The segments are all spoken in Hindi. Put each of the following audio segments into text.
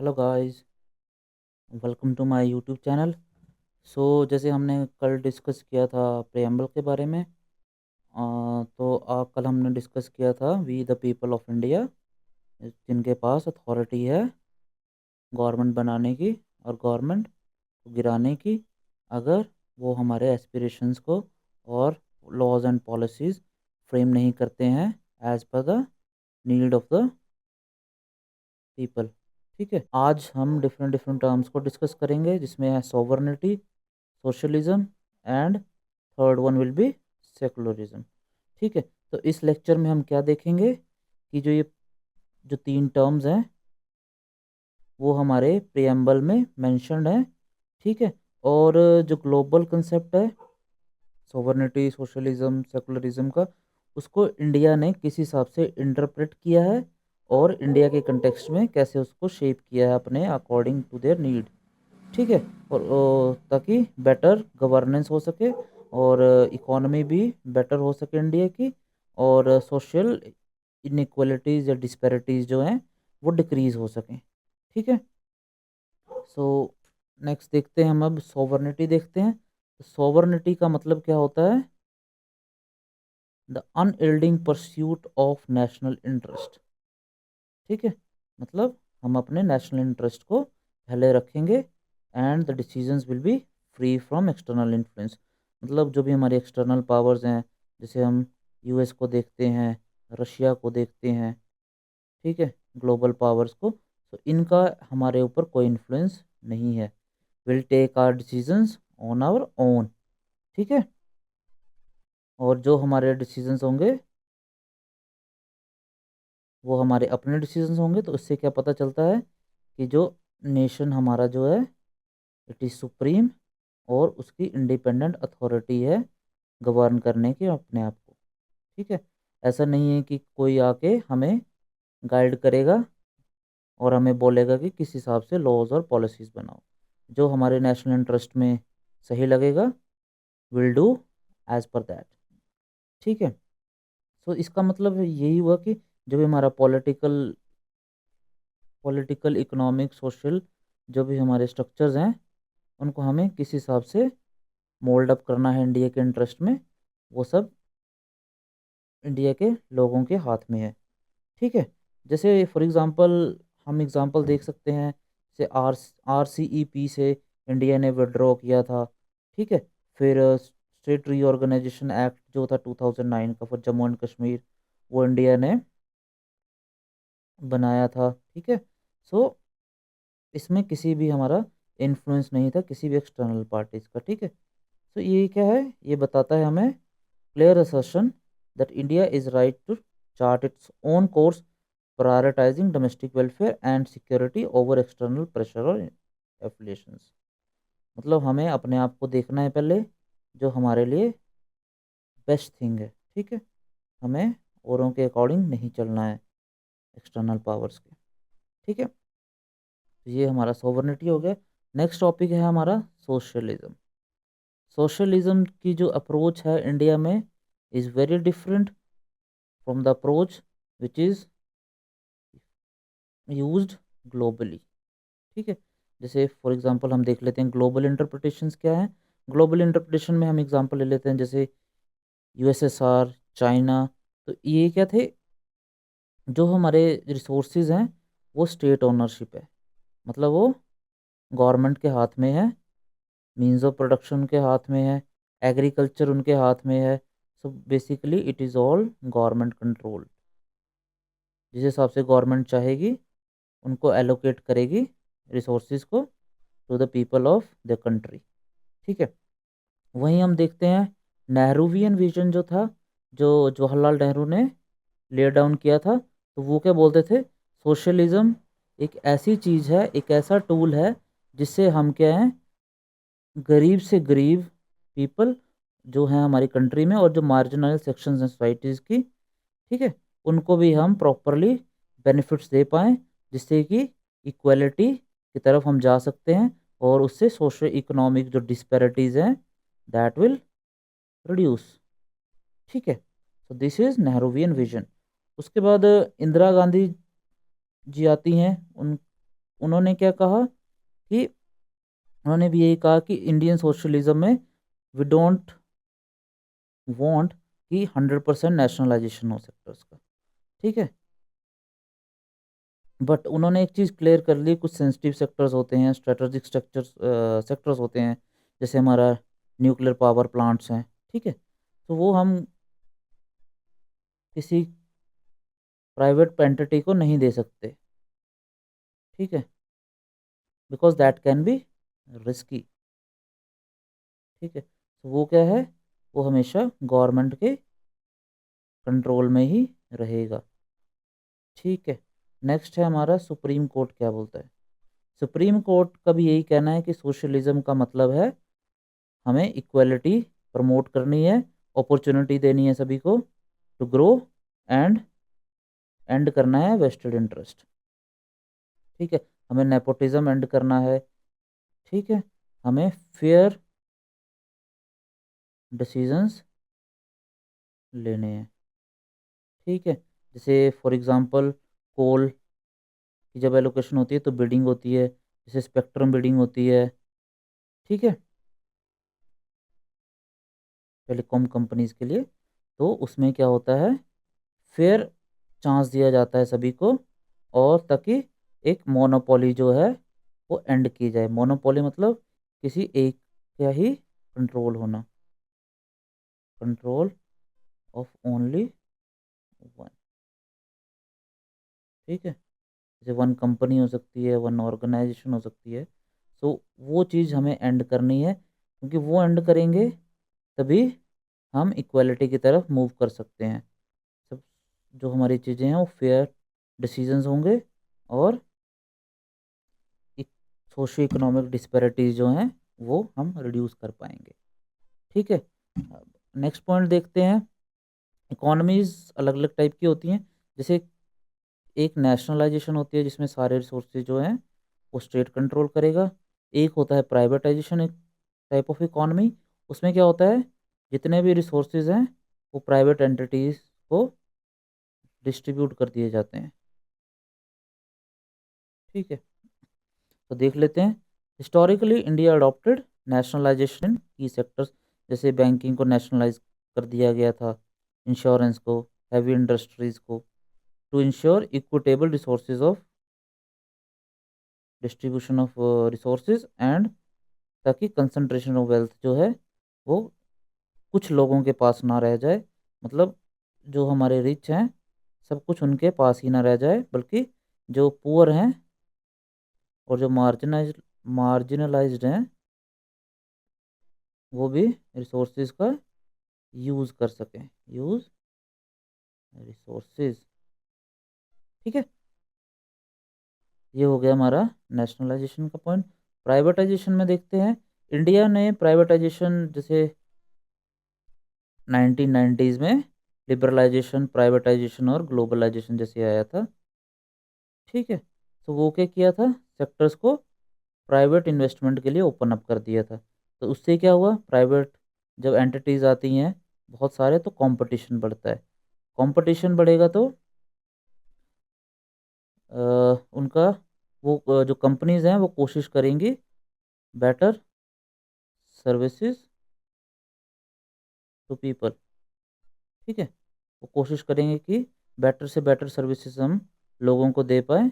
Hello guys, welcome to my YouTube channel. जैसे हमने कल डिस्कस किया था प्रेम्बल के बारे में। कल हमने डिस्कस किया था we the people of India, जिनके पास अथॉरिटी है गवर्नमेंट बनाने की और गवर्नमेंट को गिराने की, अगर वो हमारे एस्पिरेशंस को और लॉज एंड पॉलिसीज़ फ्रेम नहीं करते हैं as per the need of the people. ठीक है, आज हम डिफरेंट डिफरेंट टर्म्स को डिस्कस करेंगे, जिसमें है sovereignty, socialism and third one will be secularism. ठीक है, तो इस लेक्चर में हम क्या देखेंगे कि जो तीन टर्म्स हैं वो हमारे प्रियम्बल में मेंशन्ड हैं। ठीक है, और जो ग्लोबल कंसेप्ट है सॉवर्निटी, सोशलिज्म, सेकुलरिज्म का, उसको इंडिया ने किस हिसाब से इंटरप्रेट किया है और इंडिया के कंटेक्स्ट में कैसे उसको शेप किया है अपने अकॉर्डिंग टू देयर नीड। ठीक है, और ताकि बेटर गवर्नेंस हो सके और इकोनॉमी भी बेटर हो सके इंडिया की, और सोशल इनइक्वालिटीज़ या डिस्पैरिटीज़ जो हैं वो डिक्रीज़ हो सकें। ठीक है, सो नेक्स्ट देखते हैं, हम अब सॉवर्निटी देखते हैं। सॉवर्निटी का मतलब क्या होता है? The unyielding pursuit of national interest. ठीक है, मतलब हम अपने नेशनल इंटरेस्ट को पहले रखेंगे and the decisions will be free from external influence. मतलब जो भी हमारे एक्सटर्नल पावर्स हैं, जैसे हम यूएस को देखते हैं, रशिया को देखते हैं, ठीक है, ग्लोबल पावर्स को, तो इनका हमारे ऊपर कोई इन्फ्लुएंस नहीं है। Will take our decisions on our own. ठीक है, और जो हमारे डिसीजंस होंगे वो हमारे अपने डिसीजंस होंगे। तो इससे क्या पता चलता है कि जो नेशन हमारा जो है इट इज़ सुप्रीम, और उसकी इंडिपेंडेंट अथॉरिटी है गवर्न करने की अपने आप को। ठीक है, ऐसा नहीं है कि कोई आके हमें गाइड करेगा और हमें बोलेगा कि किस हिसाब से लॉज और पॉलिसीज़ बनाओ। जो हमारे नेशनल इंटरेस्ट में सही लगेगा will do as per that. ठीक है, सो इसका मतलब यही हुआ कि जो भी हमारा पॉलिटिकल इकोनॉमिक सोशल जो भी हमारे स्ट्रक्चर्स हैं, उनको हमें किस हिसाब से मोल्ड अप करना है इंडिया के इंटरेस्ट में, वो सब इंडिया के लोगों के हाथ में है। ठीक है, जैसे फॉर एग्ज़ाम्पल हम एग्ज़ाम्पल देख सकते हैं, जैसे RCEP से इंडिया ने विड्रॉ किया था। ठीक है, फिर स्टेट रीऑर्गेनाइजेशन एक्ट जो था 2009 का फॉर जम्मू एंड कश्मीर, वो इंडिया ने बनाया था। ठीक है, सो इसमें किसी भी हमारा इन्फ्लुएंस नहीं था किसी भी एक्सटर्नल पार्टीज़ का। ठीक है, तो ये क्या है, ये बताता है हमें clear assertion that India is right to chart its own course, prioritising domestic welfare and security over external pressure और एफिलिएशंस। मतलब हमें अपने आप को देखना है पहले, जो हमारे लिए बेस्ट थिंग है। ठीक है, हमें औरों के अकॉर्डिंग नहीं चलना है, एक्सटर्नल पावर्स के। ठीक है, तो ये हमारा सोवर्निटी हो गया। नेक्स्ट टॉपिक है हमारा सोशलिज्म। सोशलिज्म की जो अप्रोच है इंडिया में is very different from the approach which is used globally. ठीक है, जैसे फॉर एग्जांपल हम देख लेते हैं ग्लोबल इंटरप्रिटेशंस क्या है। ग्लोबल इंटरप्रिटेशन में हम एग्जांपल ले लेते हैं, जैसे USSR, चाइना। तो ये क्या थे, जो हमारे रिसोर्सेज हैं वो स्टेट ओनरशिप है, मतलब वो गवर्नमेंट के हाथ में है, मीन्स ऑफ प्रोडक्शन उनके हाथ में है, एग्रीकल्चर उनके हाथ में है। So basically it is all government control. जिस हिसाब से गवर्नमेंट चाहेगी उनको एलोकेट करेगी रिसोर्सेज को to the people of the country. ठीक है, वहीं हम देखते हैं नेहरूवियन विजन जो था, जो जवाहरलाल नेहरू ने ले डाउन किया था, तो वो क्या बोलते थे, सोशलिज्म एक ऐसी चीज़ है, एक ऐसा टूल है जिससे हम क्या हैं, गरीब से गरीब पीपल जो हैं हमारी कंट्री में और जो मार्जिनल सेक्शंस हैं सोसाइटीज़ की, ठीक है, उनको भी हम प्रॉपरली बेनिफिट्स दे पाएँ, जिससे कि इक्वालिटी की तरफ हम जा सकते हैं और उससे सोशो इकोनॉमिक जो डिस्पैरिटीज़ हैं दैट विल रिड्यूस। ठीक है, so this is Nehruvian vision. उसके बाद इंदिरा गांधी जी आती हैं, उन उन्होंने क्या कहा कि उन्होंने भी यही कहा कि इंडियन सोशलिज्म में वी डोंट वांट कि 100% नेशनलाइजेशन हो सेक्टर्स का, ठीक है। बट उन्होंने एक चीज़ क्लियर कर ली, कुछ सेंसिटिव सेक्टर्स होते हैं, स्ट्रेटेजिक स्ट्रक्चर्स सेक्टर्स होते हैं, जैसे हमारा न्यूक्लियर पावर प्लांट्स हैं, ठीक है। तो वो हम किसी प्राइवेट एंटिटी को नहीं दे सकते, ठीक है, because that can be risky, ठीक है। तो वो क्या है, वो हमेशा गवर्नमेंट के कंट्रोल में ही रहेगा, ठीक है। नेक्स्ट है हमारा सुप्रीम कोर्ट क्या बोलता है। सुप्रीम कोर्ट का भी यही कहना है कि सोशलिज्म का मतलब है हमें इक्वलिटी प्रमोट करनी है, अपॉर्चुनिटी देनी है सभी को टू ग्रो एंड एंड करना है वेस्टेड इंटरेस्ट, ठीक है। हमें नेपोटिज्म एंड करना है, ठीक है। हमें फेयर डिसीजंस लेने हैं, ठीक है। जैसे फॉर एग्जांपल कोल की जब एलोकेशन होती है तो बिडिंग होती है, जैसे स्पेक्ट्रम बिडिंग होती है, ठीक है, टेलीकॉम कंपनीज के लिए। तो उसमें क्या होता है, फेयर चांस दिया जाता है सभी को, और ताकि एक मोनोपोली जो है वो एंड की जाए। मोनोपोली मतलब किसी एक का ही कंट्रोल होना, कंट्रोल ऑफ ओनली वन, ठीक है। जैसे वन कंपनी हो सकती है, वन ऑर्गेनाइजेशन हो सकती है। सो वो चीज़ हमें एंड करनी है, क्योंकि वो एंड करेंगे तभी हम इक्वालिटी की तरफ मूव कर सकते हैं। सब जो हमारी चीज़ें हैं वो फेयर डिसीजंस होंगे, और एक सोशो इकोनॉमिक डिस्पैरिटीज जो हैं वो हम रिड्यूस कर पाएंगे, ठीक है। नेक्स्ट पॉइंट देखते हैं। इकोनॉमीज अलग अलग टाइप की होती हैं, जैसे एक नेशनलाइजेशन होती है जिसमें सारे रिसोर्सेज जो हैं वो स्टेट कंट्रोल करेगा। एक होता है प्राइवेटाइजेशन, एक टाइप ऑफ इकोनॉमी। उसमें क्या होता है, जितने भी रिसोर्सेज हैं वो प्राइवेट एंटिटीज को डिस्ट्रीब्यूट कर दिए जाते हैं, ठीक है। तो देख लेते हैं। हिस्टोरिकली इंडिया अडॉप्टेड नेशनलाइजेशन की सेक्टर्स, जैसे बैंकिंग को नेशनलाइज कर दिया गया था, इंश्योरेंस को, हैवी इंडस्ट्रीज को, to insure equitable resources of distribution of resources and, ताकि कंसंट्रेशन ऑफ वेल्थ जो है वो कुछ लोगों के पास ना रह जाए। मतलब जो हमारे रिच हैं सब कुछ उनके पास ही ना रह जाए, बल्कि जो पुअर हैं और जो मार्जिनलाइज्ड हैं वो भी रिसोर्सेज का यूज़ कर सकें, यूज़ रिसोर्सेज, ठीक है। ये हो गया हमारा नेशनलाइजेशन का पॉइंट। प्राइवेटाइजेशन में देखते हैं, इंडिया ने प्राइवेटाइजेशन जैसे 1990s में लिबरलाइजेशन, प्राइवेटाइजेशन और ग्लोबलाइजेशन जैसे आया था, ठीक है। तो वो क्या किया था, सेक्टर्स को प्राइवेट इन्वेस्टमेंट के लिए ओपन अप कर दिया था। तो उससे क्या हुआ, प्राइवेट जब एंटिटीज़ आती हैं बहुत सारे तो कंपटीशन बढ़ता है। कंपटीशन बढ़ेगा तो उनका वो जो कंपनीज हैं वो कोशिश करेंगी बेटर सर्विसेज टू पीपल, ठीक है। वो कोशिश करेंगे कि बेटर से बेटर सर्विसेज हम लोगों को दे पाएँ,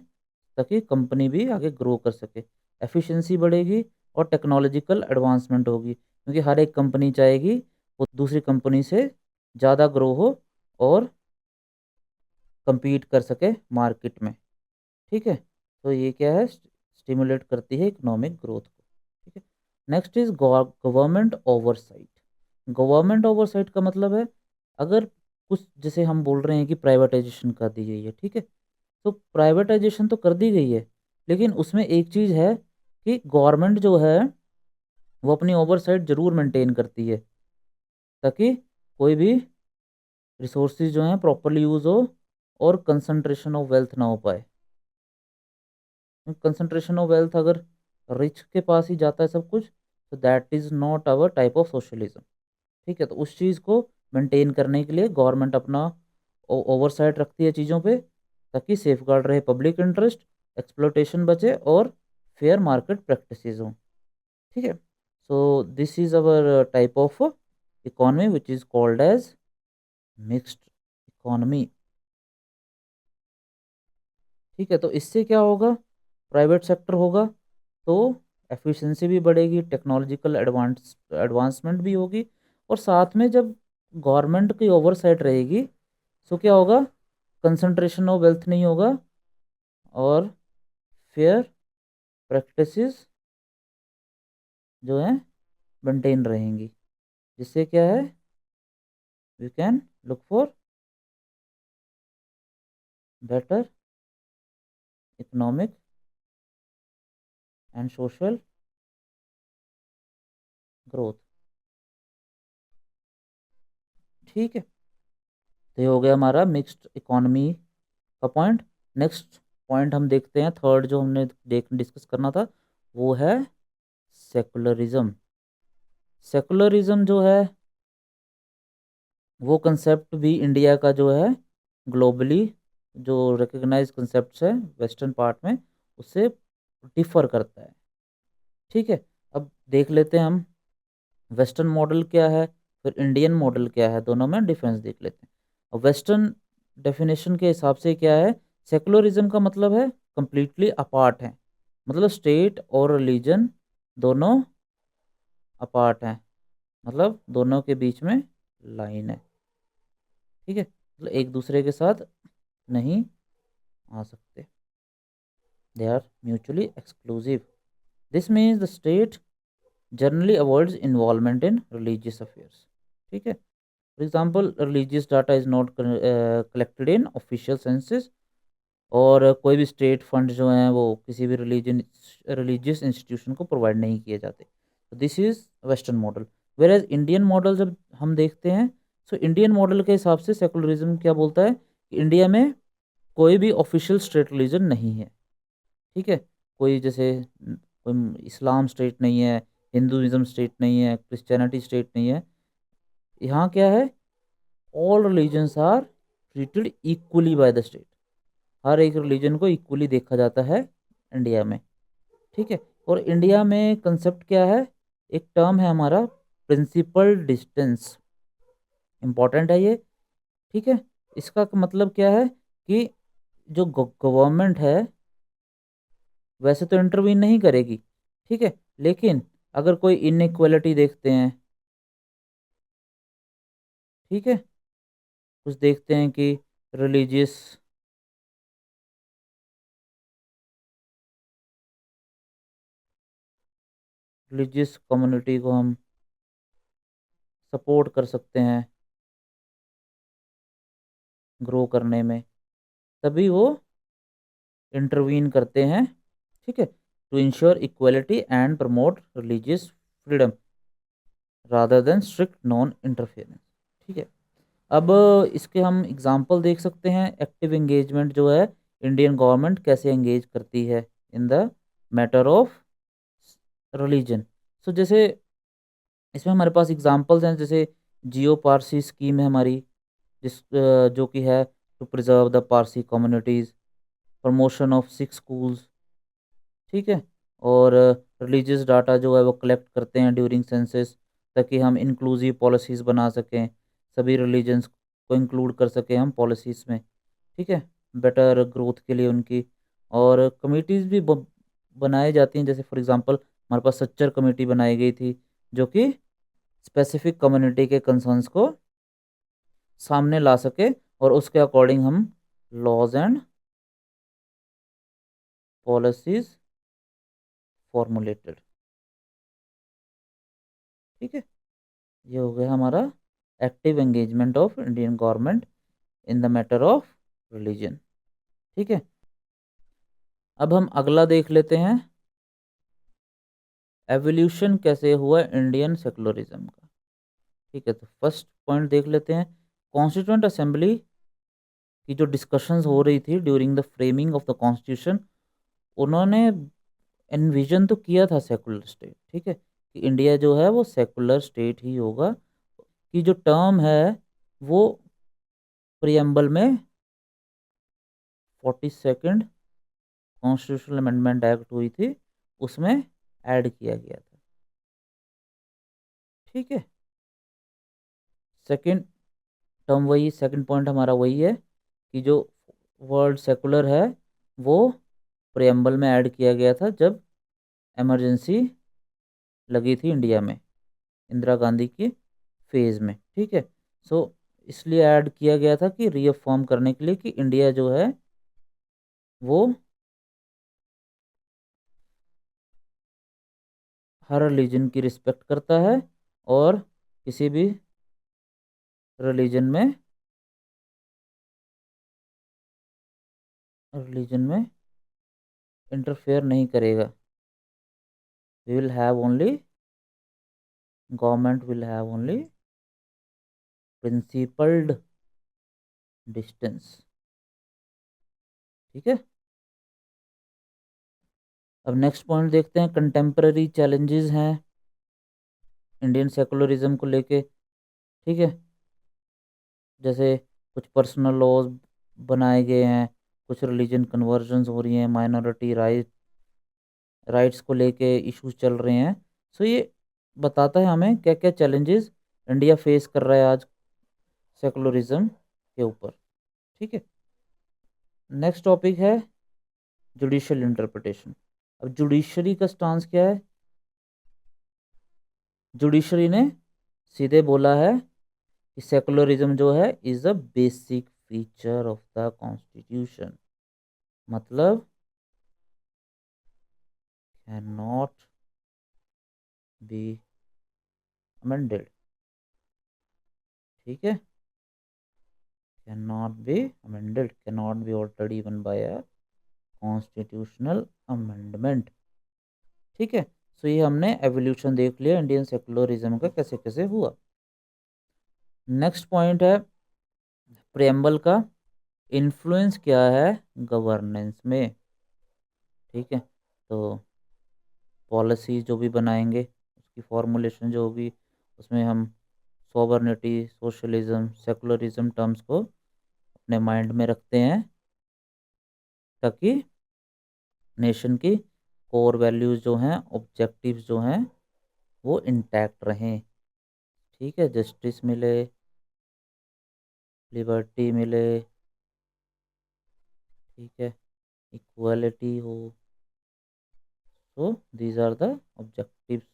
ताकि कंपनी भी आगे ग्रो कर सके, एफिशिएंसी बढ़ेगी और टेक्नोलॉजिकल एडवांसमेंट होगी, क्योंकि हर एक कंपनी चाहेगी वो दूसरी कंपनी से ज़्यादा ग्रो हो और compete कर सके मार्केट में, ठीक है। तो ये क्या है, स्टिमुलेट करती है इकोनॉमिक ग्रोथ को, ठीक है। Next is government oversight. Government oversight का मतलब है, अगर कुछ जैसे हम बोल रहे हैं कि प्राइवेटाइजेशन कर दी गई है, ठीक है। तो प्राइवेटाइजेशन तो कर दी गई है, लेकिन उसमें एक चीज़ है कि गवर्नमेंट जो है वो अपनी ओवरसाइट ज़रूर मेंटेन करती है, ताकि कोई भी रिसोर्सेज जो हैं प्रॉपरली यूज़ हो और कंसंट्रेशन ऑफ वेल्थ ना हो पाए। कंसंट्रेशन ऑफ वेल्थ अगर रिच के पास ही जाता है सब कुछ, तो that is not our type of socialism, ठीक है। तो उस चीज़ को मेंटेन करने के लिए गवर्नमेंट अपना ओवरसाइट रखती है चीज़ों पे, ताकि सेफ गार्ड रहे पब्लिक इंटरेस्ट एक्सप्लोटेशन बचे और फेयर मार्केट प्रैक्टिसेस हों। ठीक है, so this is our type of economy which is called as mixed economy. ठीक है, तो इससे क्या होगा, प्राइवेट सेक्टर होगा तो एफिशिएंसी भी बढ़ेगी, टेक्नोलॉजिकल एडवांसमेंट भी होगी, और साथ में जब गवर्नमेंट की ओवरसाइट रहेगी तो क्या होगा, कंसंट्रेशन ऑफ वेल्थ नहीं होगा और फेयर प्रैक्टिसेस जो है मेंटेन रहेंगी, जिससे क्या है, we can look for better economic and social growth. ठीक है, तो ये हो गया हमारा मिक्स्ड इकोनॉमी का पॉइंट। नेक्स्ट पॉइंट हम देखते हैं, थर्ड जो हमने डिस्कस करना था वो है सेकुलरिज्म। सेकुलरिज्म जो है वो कंसेप्ट भी इंडिया का जो है ग्लोबली जो रिकग्नाइज कंसेप्ट है वेस्टर्न पार्ट में, उससे डिफर करता है। ठीक है, अब देख लेते हैं हम वेस्टर्न मॉडल क्या है, फिर इंडियन मॉडल क्या है, दोनों में डिफरेंस देख लेते हैं। और वेस्टर्न डेफिनेशन के हिसाब से क्या है, सेकुलरिज्म का मतलब है कंप्लीटली अपार्ट है, मतलब स्टेट और रिलीजन दोनों अपार्ट हैं, मतलब दोनों के बीच में लाइन है। ठीक है, मतलब एक दूसरे के साथ नहीं आ सकते, they are mutually exclusive. This means the state generally avoids involvement in religious affairs. ठीक है, for example religious data is not collected in official census, और कोई भी स्टेट फंड जो हैं वो किसी भी रिलीजियस इंस्टीट्यूशन को प्रोवाइड नहीं किए जाते। तो this is western model. Whereas Indian model जब हम देखते हैं, सो इंडियन मॉडल के हिसाब से सेकुलरिज्म क्या बोलता है कि इंडिया में कोई भी ऑफिशियल स्टेट रिलीजन नहीं है। ठीक है, कोई जैसे कोई इस्लाम स्टेट नहीं है, हिंदुइज्म स्टेट नहीं है, क्रिश्चियनिटी स्टेट नहीं है। यहाँ क्या है, all religions are treated equally by the state, हर एक रिलीजन को इक्वली देखा जाता है इंडिया में। ठीक है, और इंडिया में कंसेप्ट क्या है, एक टर्म है हमारा प्रिंसिपल डिस्टेंस, इम्पॉर्टेंट है ये। ठीक है, इसका मतलब क्या है कि जो गवर्नमेंट है वैसे तो इंटरवीन नहीं करेगी, ठीक है, लेकिन अगर कोई इनइक्वालिटी देखते हैं, ठीक है, कुछ देखते हैं कि रिलीजियस रिलीजियस कम्युनिटी को हम सपोर्ट कर सकते हैं ग्रो करने में, तभी वो इंटरवीन करते हैं। ठीक है, to ensure equality and promote religious freedom rather than strict non interference. ठीक है, अब इसके हम एग्जांपल देख सकते हैं, एक्टिव एंगेजमेंट जो है इंडियन गवर्नमेंट कैसे एंगेज करती है in the matter of religion. So जैसे इसमें हमारे पास एग्जांपल्स हैं, जैसे जियो पारसी स्कीम है हमारी, जो कि है to preserve the Parsi communities, promotion of six schools. ठीक है, और रिलीजियस डाटा जो है वो कलेक्ट करते हैं ड्यूरिंग सेंसस, ताकि हम इंक्लूसिव पॉलिसीज़ बना सकें, सभी रिलीजन्स को इंक्लूड कर सकें हम पॉलिसीज़ में। ठीक है, बेटर ग्रोथ के लिए उनकी, और कमिटीज़ भी बनाई जाती हैं, जैसे फॉर एग्जांपल हमारे पास सच्चर कमेटी बनाई गई थी, जो कि स्पेसिफिक कम्युनिटी के कंसर्न्स को सामने ला सके, और उसके अकॉर्डिंग हम लॉज एंड पॉलिसीज़ फॉर्मुलेटेड। ठीक है, ये हो गया हमारा active engagement of Indian government in the matter of religion. ठीक है, अब हम अगला देख लेते हैं, एवोल्यूशन कैसे हुआ इंडियन सेकुलरिज्म का। ठीक है, तो फर्स्ट पॉइंट देख लेते हैं, कॉन्स्टिट्यूंट असेंबली की जो डिस्कशंस हो रही थी during the framing of the constitution, उन्होंने एनविजन तो किया था सेकुलर स्टेट। ठीक है, कि इंडिया जो है वो सेकुलर स्टेट ही होगा, कि जो टर्म है वो प्रियम्बल में 42nd कॉन्स्टिट्यूशनल अमेंडमेंट एक्ट हुई थी उसमें ऐड किया गया था। ठीक है, सेकंड टर्म वही, सेकंड पॉइंट हमारा वही है कि जो वर्ड सेकुलर है वो प्रेम्बल में ऐड किया गया था जब इमरजेंसी लगी थी इंडिया में, इंदिरा गांधी के फेज़ में। ठीक है, सो इसलिए ऐड किया गया था कि रीअफर्म करने के लिए कि इंडिया जो है वो हर रिलीजन की रिस्पेक्ट करता है और किसी भी रिलीजन में इंटरफेयर नहीं करेगा। We will have only government will have only principled distance. ठीक है, अब नेक्स्ट पॉइंट देखते हैं, कंटेम्पररी चैलेंजेस हैं इंडियन सेकुलरिज्म को लेके। ठीक है, जैसे कुछ पर्सनल लॉज बनाए गए हैं, कुछ रिलीजन कन्वर्जन्स हो रही हैं, माइनॉरिटी राइट्स को लेके इश्यूज चल रहे हैं। सो ये बताता है हमें क्या क्या चैलेंजेस इंडिया फेस कर रहा है आज सेकुलरिज्म के ऊपर। ठीक है, नेक्स्ट टॉपिक है जुडिशियल इंटरप्रिटेशन। अब जुडिशरी का स्टांस क्या है? जुडिशरी ने सीधे बोला है कि सेकुलरिज्म जो है is a basic feature of the constitution, मतलब कैन नॉट बी अमेंडेड। ठीक है, cannot be amended, cannot be altered even by a constitutional amendment। ठीक है, सो ये हमने एवोल्यूशन देख लिया इंडियन सेकुलरिज्म का कैसे कैसे हुआ। नेक्स्ट पॉइंट है प्रेम्बल का इन्फ्लुएंस क्या है गवर्नेंस में। ठीक है, तो पॉलिसी जो भी बनाएंगे उसकी फॉर्मुलेशन जो होगी उसमें हम सॉवर्निटी, सोशलिज्म, सेकुलरिज्म टर्म्स को अपने माइंड में रखते हैं ताकि नेशन की कोर वैल्यूज़ जो हैं, ऑब्जेक्टिव्स जो हैं वो इंटैक्ट रहें। ठीक है, जस्टिस मिले, लिबर्टी मिले, ठीक है, इक्वालिटी हो। So these are the objectives,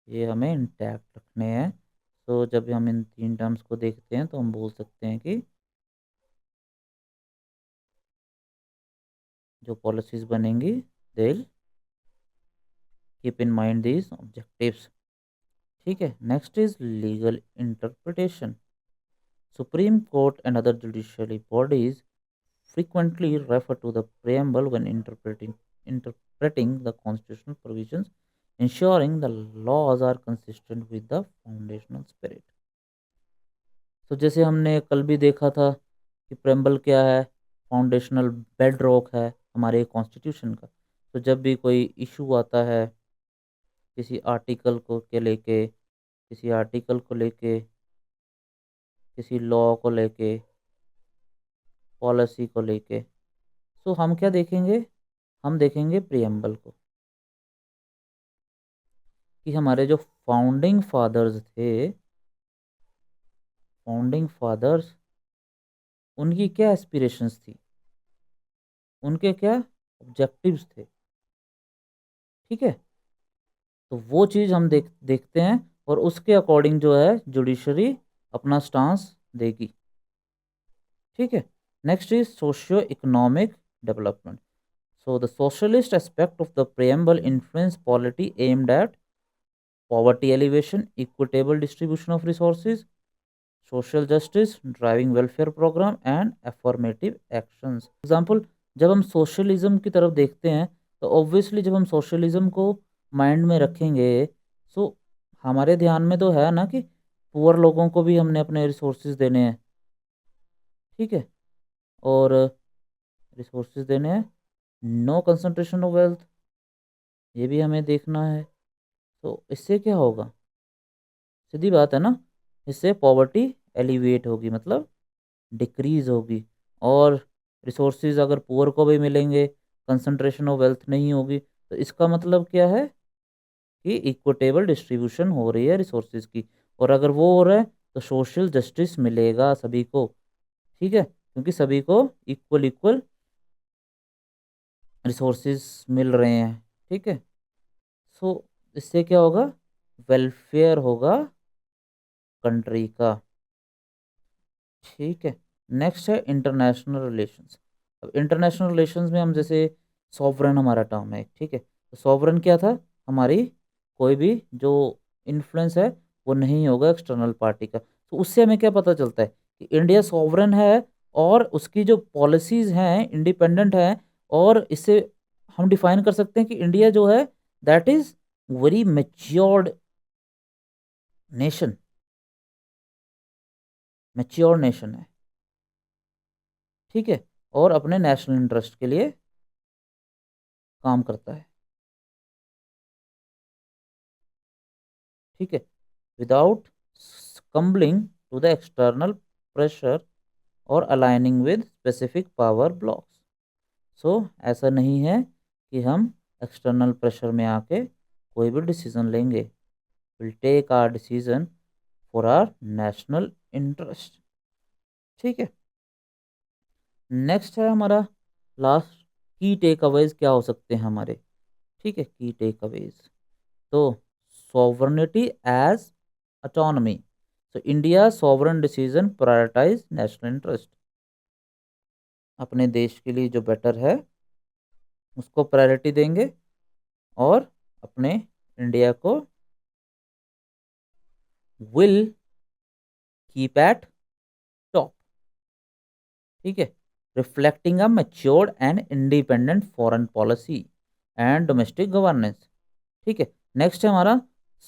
ये हमें इंटैक्ट रखने हैं। सो जब हम इन तीन टर्म्स को देखते हैं तो हम बोल सकते हैं कि जो पॉलिसीज़ बनेंगी they will keep in mind these objectives. ठीक है, next is legal interpretation. Supreme court and other judiciary bodies frequently refer to the preamble when interpreting the constitutional provisions, ensuring the laws are consistent with the foundational spirit। तो जैसे हमने कल भी देखा था कि प्रेम्बल क्या है, फाउंडेशनल बेड रॉक है हमारे कॉन्स्टिट्यूशन का। तो जब भी कोई इशू आता है किसी आर्टिकल को के लेके, किसी आर्टिकल को लेके, किसी लॉ को लेके, पॉलिसी को लेके, तो हम क्या देखेंगे, हम देखेंगे प्रियम्बल को कि हमारे जो फाउंडिंग फादर्स थे, फाउंडिंग फादर्स उनकी क्या एस्पिरेशंस थी, उनके क्या ऑब्जेक्टिव्स थे। ठीक है, तो वो चीज़ हम देखते हैं और उसके अकॉर्डिंग जो है जुडिशरी अपना स्टांस देगी। ठीक है, next is socio economic development. So the socialist aspect of the preamble influence polity aimed at poverty alleviation, equitable distribution of resources, social justice, driving welfare program and affirmative actions। Example, जब हम सोशलिज्म की तरफ देखते हैं तो ऑब्वियसली जब हम सोशलिज्म को माइंड में रखेंगे सो हमारे ध्यान में तो है ना कि पुअर लोगों को भी हमने अपने रिसोर्सेज देने हैं। ठीक है, और रिसोर्सेज देने हैं, नो कंसंट्रेशन ऑफ वेल्थ, ये भी हमें देखना है। तो इससे क्या होगा, सीधी बात है ना, इससे पॉवर्टी एलिवेट होगी, मतलब डिक्रीज होगी। और रिसोर्सेज अगर पुअर को भी मिलेंगे कंसंट्रेशन ऑफ वेल्थ नहीं होगी। तो इसका मतलब क्या है कि इक्विटेबल डिस्ट्रीब्यूशन हो रही है रिसोर्सेज की, और अगर वो हो रहा है तो सोशल जस्टिस मिलेगा सभी को। ठीक है, क्योंकि सभी को इक्वल इक्वल रिसोर्सेज मिल रहे हैं। ठीक है, सो इससे क्या होगा, वेलफेयर होगा कंट्री का। ठीक है, नेक्स्ट है इंटरनेशनल रिलेशंस। अब इंटरनेशनल रिलेशंस में हम जैसे सॉवरन हमारा टर्म है, ठीक है, तो सॉवरन क्या था, हमारी कोई भी जो इन्फ्लुएंस है वो नहीं होगा एक्सटर्नल पार्टी का। तो उससे हमें क्या पता चलता है कि इंडिया सॉवरन है और उसकी जो पॉलिसीज हैं इंडिपेंडेंट हैं, और इससे हम डिफाइन कर सकते हैं कि इंडिया जो है that is very matured nation, mature nation है। ठीक है, और अपने नेशनल इंटरेस्ट के लिए काम करता है। ठीक है, without succumbing to the external pressure और aligning with specific power blocks. So ऐसा नहीं है कि हम एक्सटर्नल प्रेशर में आके कोई भी डिसीजन लेंगे। Will take our decision for our national interest. ठीक है, नेक्स्ट है हमारा लास्ट, की टेक अवेज क्या हो सकते हैं हमारे। ठीक है, की टेक अवेज, तो sovereignty as autonomy, so India sovereign decision prioritize national interest, अपने देश के लिए जो बेटर है उसको प्रायोरिटी देंगे और अपने इंडिया को विल कीप एट टॉप। ठीक है, reflecting a matured and independent foreign policy and domestic governance. ठीक है, नेक्स्ट है हमारा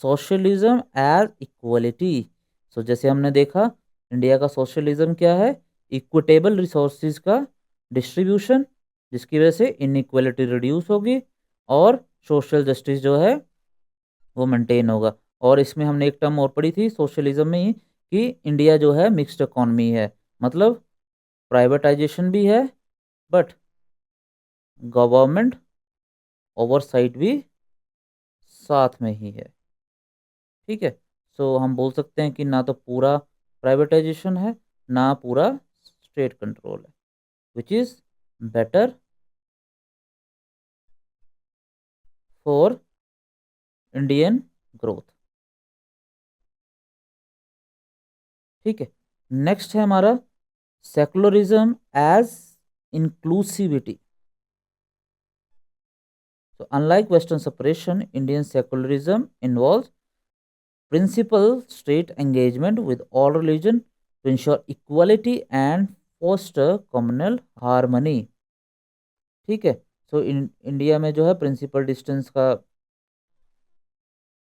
सोशलिज्म एज इक्वलिटी। सो जैसे हमने देखा इंडिया का सोशलिज्म क्या है, इक्विटेबल रिसोर्सेज का डिस्ट्रीब्यूशन, जिसकी वजह से इनइक्वालिटी रिड्यूस होगी और सोशल जस्टिस जो है वो मेंटेन होगा। और इसमें हमने एक टर्म और पढ़ी थी सोशलिज्म में ही कि इंडिया जो है मिक्स्ड इकोनॉमी है, मतलब प्राइवेटाइजेशन भी है बट गवर्नमेंट ओवरसाइट भी साथ में ही है। ठीक है, सो हम बोल सकते हैं कि ना तो पूरा प्राइवेटाइजेशन है ना पूरा स्टेट कंट्रोल है, which is better for Indian growth. ठीक है, नेक्स्ट है हमारा secularism as inclusivity. So unlike Western separation, Indian secularism involves principal state engagement with all religion to ensure equality and foster communal harmony। ठीक है, सो इंडिया में जो है प्रिंसिपल डिस्टेंस का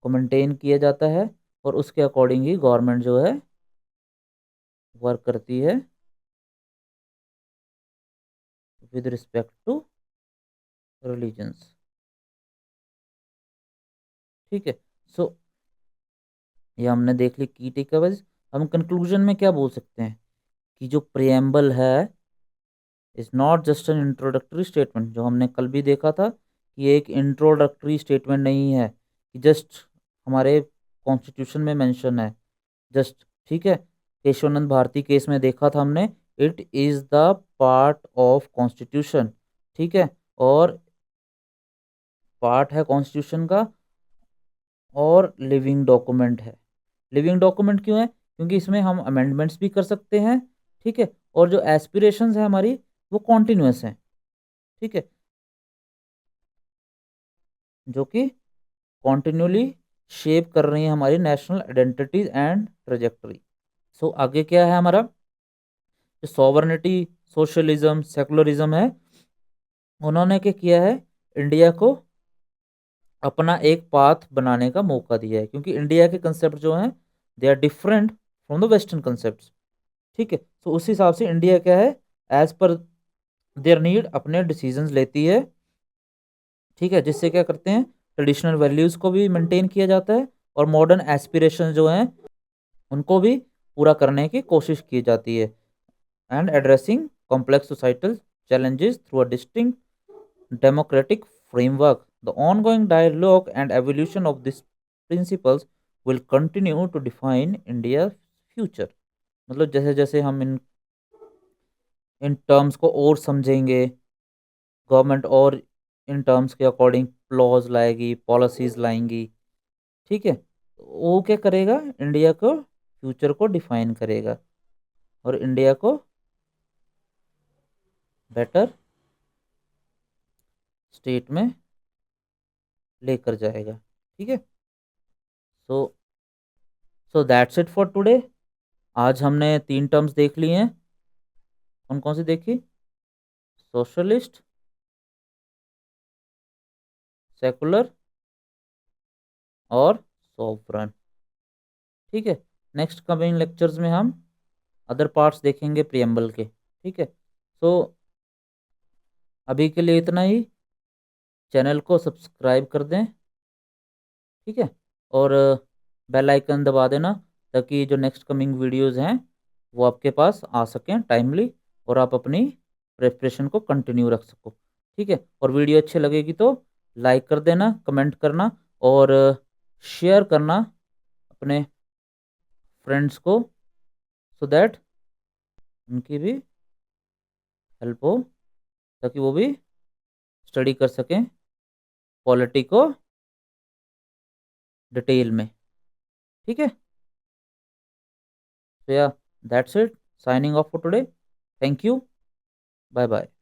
को मेंटेन किया जाता है और उसके अकॉर्डिंग ही गवर्नमेंट जो है वर्क करती है विद रिस्पेक्ट टू रिलीजन्स। ठीक है, सो ये हमने देख ली की टेकअवेज। हम कंक्लूजन में क्या बोल सकते हैं कि जो प्रियम्बल है is not just an introductory statement, जो हमने कल भी देखा था कि ये एक इंट्रोडक्टरी स्टेटमेंट नहीं है कि जस्ट हमारे कॉन्स्टिट्यूशन में मेंशन है जस्ट। ठीक है, केशवानंद भारती केस में देखा था हमने, it is the part of constitution. ठीक है, और पार्ट है कॉन्स्टिट्यूशन का और लिविंग डॉक्यूमेंट है। लिविंग डॉक्यूमेंट क्यों है, क्योंकि इसमें हम अमेंडमेंट्स भी कर सकते हैं। ठीक है, और जो एस्पिरेशंस है हमारी वो कॉन्टिन्यूस हैं। ठीक है, जो कि कॉन्टिन्यूली शेप कर रही है हमारी नेशनल आइडेंटिटीज एंड ट्रेजेक्टरी। सो आगे क्या है हमारा, जो सॉवरनिटी सोशलिज्म सेकुलरिज्म है, उन्होंने क्या किया है, इंडिया को अपना एक पाथ बनाने का मौका दिया है, क्योंकि इंडिया के कंसेप्ट जो हैं they are different from the western concept. ठीक है, तो उस हिसाब से इंडिया क्या है, एज पर देयर नीड अपने डिसीजंस लेती है। ठीक है, जिससे क्या करते हैं, ट्रेडिशनल वैल्यूज़ को भी मेंटेन किया जाता है और मॉडर्न एस्पिरेशन जो हैं उनको भी पूरा करने की कोशिश की जाती है, and addressing complex societal challenges through a distinct democratic framework. The ongoing dialogue and evolution of these principles will continue to define India's future. मतलब जैसे जैसे हम इन टर्म्स को और समझेंगे, गवर्नमेंट और इन टर्म्स के अकॉर्डिंग लॉज लाएगी, पॉलिसीज लाएंगी, ठीक है, तो वो क्या करेगा, इंडिया को फ्यूचर को डिफाइन करेगा और इंडिया को बेटर स्टेट में लेकर जाएगा, ठीक है। So so that's it for today. आज हमने 3 टर्म्स देख लिए हैं। कौन कौन सी देखी? सोशलिस्ट, सेकुलर और सॉवरन, ठीक है। नेक्स्ट कमिंग लेक्चर्स में हम अदर पार्ट्स देखेंगे प्रियम्बल के, ठीक है। सो अभी के लिए इतना ही। चैनल को सब्सक्राइब कर दें, ठीक है, और बेल आइकन दबा देना ताकि जो नेक्स्ट कमिंग वीडियोस हैं वो आपके पास आ सकें टाइमली और आप अपनी प्रिपरेशन को कंटिन्यू रख सको, ठीक है। और वीडियो अच्छी लगेगी तो लाइक कर देना, कमेंट करना और शेयर करना अपने फ्रेंड्स को, सो दैट उनकी भी हेल्प हो, ताकि वो भी स्टडी कर सकें पॉलिटी को डिटेल में, ठीक है। So yeah, that's it. Signing off for today. Thank you. Bye bye.